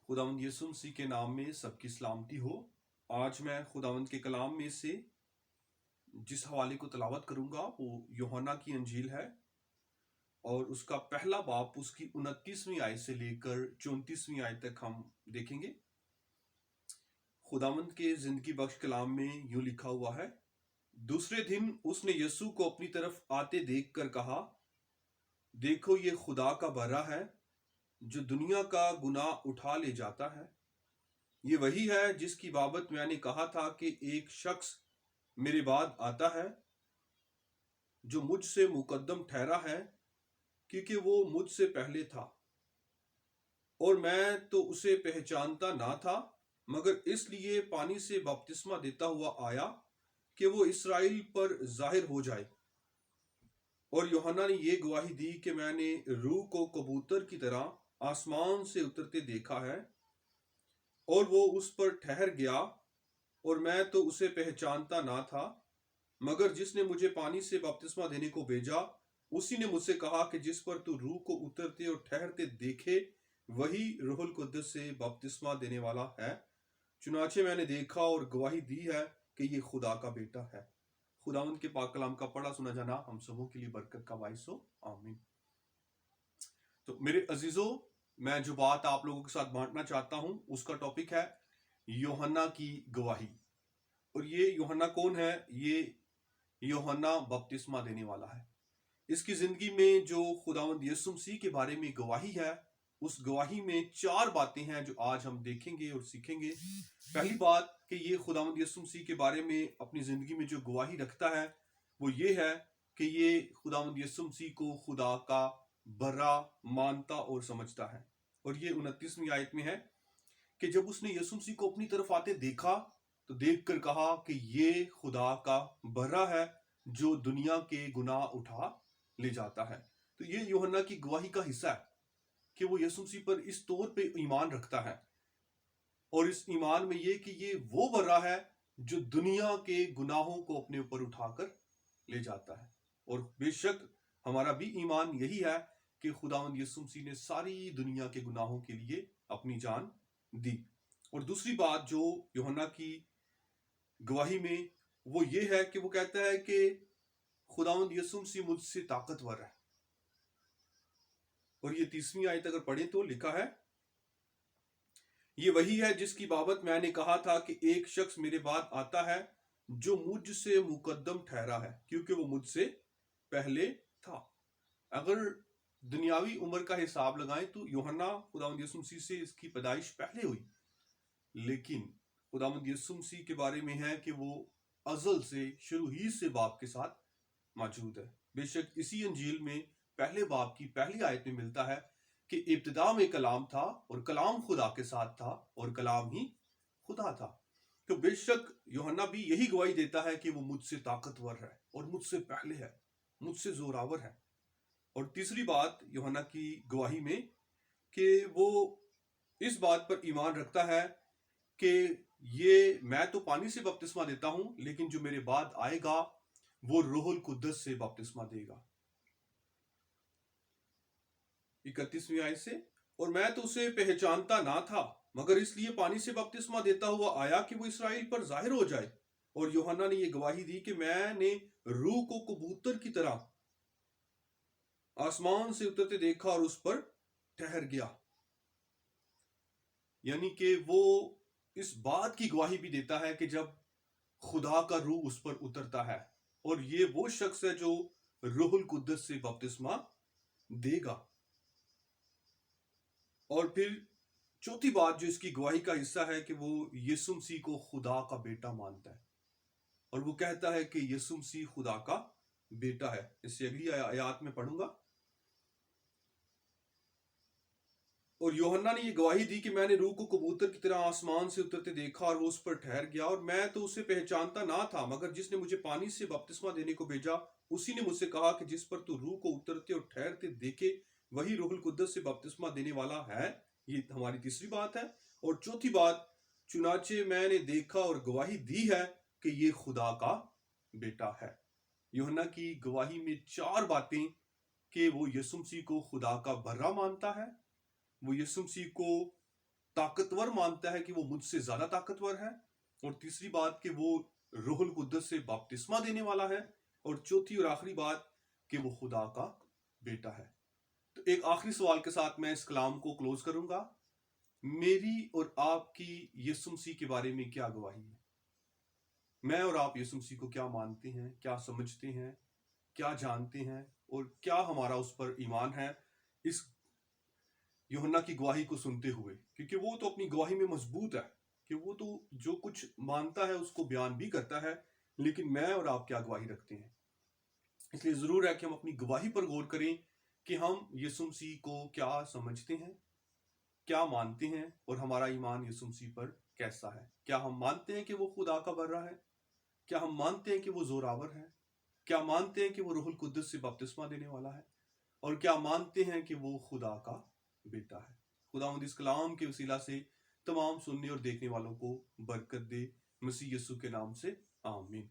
खुदावंद यीशु मसीह के नाम में सबकी सलामती हो। आज मैं खुदावंद के कलाम में से जिस हवाले को तलावत करूंगा वो यूहन्ना की अंजील है और उसका पहला बाब उसकी 29वीं आयत से लेकर 34वीं आयत तक हम देखेंगे। खुदावंद के जिंदगी बख्श कलाम में यूं लिखा हुआ है, दूसरे दिन उसने यीशु को अपनी तरफ आते देखकर कहा, देखो ये खुदा का बर्रा है जो दुनिया का गुनाह उठा ले जाता है। ये वही है जिसकी बाबत मैंने कहा था कि एक शख्स मेरे बाद आता है जो मुझसे मुकद्दम ठहरा है, क्योंकि वो मुझसे पहले था और मैं तो उसे पहचानता ना था, मगर इसलिए पानी से बपतिस्मा देता हुआ आया कि वो इस्राएल पर जाहिर हो जाए। और यूहन्ना ने ये गवाही दी कि मैंने रूह को कबूतर की तरह आसमान से उतरते देखा है और वो उस पर ठहर गया, और मैं तो उसे पहचानता ना था, मगर जिसने मुझे पानी से बपतिस्मा देने को भेजा उसी ने मुझसे कहा कि जिस पर तू रूह को उतरते और ठहरते देखे वही रूहुल कुद्दस से बपतिस्मा देने वाला है। चुनाचे मैंने देखा और गवाही दी है कि ये खुदा का बेटा है। खुदावंद के पाक कलाम का पढ़ा सुना जाना हम सबों के लिए बरकत का बाइस हो, आमीन। तो मेरे अजीजों, मैं जो बात आप लोगों के साथ बांटना चाहता हूं उसका टॉपिक है यूहन्ना की गवाही। और ये यूहन्ना कौन है? ये यूहन्ना बपतिस्मा देने वाला है। इसकी जिंदगी में जो खुदावंद यीशु मसीह के बारे में गवाही है, उस गवाही में 4 बातें हैं जो आज हम देखेंगे और सीखेंगे। पहली बात कि ये खुदावंद यीशु मसीह के बारे में अपनी जिंदगी में जो गवाही रखता है वो ये है कि ये खुदावंद यीशु मसीह को खुदा का बर्रा मानता और समझता है। और ये 29वीं आयत में है कि जब उसने यीशु मसीह को अपनी तरफ आते देखा तो देखकर कहा कि ये खुदा का बर्रा है जो दुनिया के गुनाह उठा ले जाता है। तो ये यूहन्ना की गवाही का हिस्सा है कि वो यीशु मसीह पर इस तौर पे ईमान रखता है, और इस ईमान में ये कि ये वो बर्रा है जो दुनिया के गुनाहों को अपने ऊपर उठाकर ले जाता है। और बेशक हमारा भी ईमान यही है कि खुदावंद यीशु मसीह ने सारी दुनिया के गुनाहों के लिए अपनी जान दी। और दूसरी बात जो यूहन्ना की गवाही में वो ये है कि वो कहता है कि खुदावंद यीशु मसीह मुझसे ताकतवर है। और ये 30वीं आयत अगर पढ़ें तो लिखा है, ये वही है जिसकी बाबत मैंने कहा था कि एक शख्स मेरे बाद आता है जो मुझसे मुकद्दम ठहरा है, क्योंकि वो मुझसे पहले था। अगर दुनियावी उम्र का हिसाब लगाएं तो यूहन्ना खुदावंद यीशु मसीह से इसकी पैदाइश पहले हुई, लेकिन खुदावंद यीशु मसीह के बारे में है कि वो अजल से, शुरू ही से बाप के साथ मौजूद है। बेशक इसी अंजील में पहले बाब की पहली आयत में मिलता है कि इब्तिदा में कलाम था और कलाम खुदा के साथ था और कलाम ही खुदा था। तो बेशक यूहन्ना भी यही गवाही देता है कि वो मुझसे ताकतवर है और मुझसे पहले है, मुझसे जोरावर है। और तीसरी बात यूहन्ना की गवाही में कि वो इस बात पर ईमान रखता है कि ये मैं तो पानी से बपतिस्मा देता हूं, लेकिन जो मेरे बाद आएगा वो रूहुल कुद्दस से बपतिस्मा देगा। 31वीं आयत से, और मैं तो उसे पहचानता ना था, मगर इसलिए पानी से बपतिस्मा देता हुआ आया कि वो इस्राएल पर जाहिर हो जाए। और यूहन्ना ने ये गवाही दी कि मैंने रूह को कबूतर की तरह आसमान से उतरते देखा और उस पर ठहर गया। यानी कि वो इस बात की गवाही भी देता है कि जब खुदा का रूह उस पर उतरता है, और ये वो शख्स है जो रूहुल कुद्दस से बपतिस्मा देगा। और फिर चौथी बात जो इसकी गवाही का हिस्सा है कि वो यीशु मसीह को खुदा का बेटा मानता है, और वो कहता है कि यीशु मसीह खुदा का बेटा है। इससे अगली आयत में पढ़ूंगा। और यूहन्ना ने ये गवाही दी कि मैंने रूह को कबूतर की तरह आसमान से उतरते देखा और वो उस पर ठहर गया, और मैं तो उसे पहचानता ना था, मगर जिसने मुझे पानी से बपतिस्मा देने को भेजा उसी ने मुझसे कहा कि जिस पर तू रूह को उतरते और ठहरते देखे वही रूहुल कुद्दस से बपतिस्मा देने वाला है। ये हमारी तीसरी बात है। और चौथी बात, चुनाचे मैंने देखा और गवाही दी है कि ये खुदा का बेटा है। यूहन्ना की गवाही में 4 बातें कि वो यीशु मसीह को खुदा का बर्रा मानता है, वो यीशु मसीह को ताकतवर मानता है कि वो मुझसे ज्यादा ताकतवर है, और तीसरी बात कि वो रूहुल कुद्दस से बपतिस्मा देने वाला है, और चौथी और आखिरी बात कि वो खुदा का बेटा है। तो एक आखिरी सवाल के साथ मैं इस कलाम को क्लोज करूंगा। मेरी और आपकी यीशु मसीह के बारे में क्या गवाही है? मैं और आप यीशु मसीह को क्या मानते हैं, क्या समझते हैं, क्या जानते हैं, और क्या हमारा उस पर ईमान है इस यूहन्ना की गवाही को सुनते हुए? क्योंकि वो तो अपनी गवाही में मजबूत है कि वो तो जो कुछ मानता है उसको बयान भी करता है, लेकिन मैं और आप क्या गवाही रखते हैं? इसलिए जरूर है कि हम अपनी गवाही पर गौर करें कि हम यीशु मसीह को क्या समझते हैं, क्या मानते हैं, और हमारा ईमान यीशु मसीह पर कैसा है। क्या हम मानते हैं कि वो खुदा का बर्रा है? क्या हम मानते हैं कि वो जोरावर है? क्या मानते हैं कि वो रूहुल कुद्दस से बपतिस्मा देने वाला है? और क्या मानते हैं कि वो खुदा का बेटा है? खुदावंद इस कलाम के वसीला से तमाम सुनने और देखने वालों को बरकत दे, मसीह यीशु के नाम से आमीन।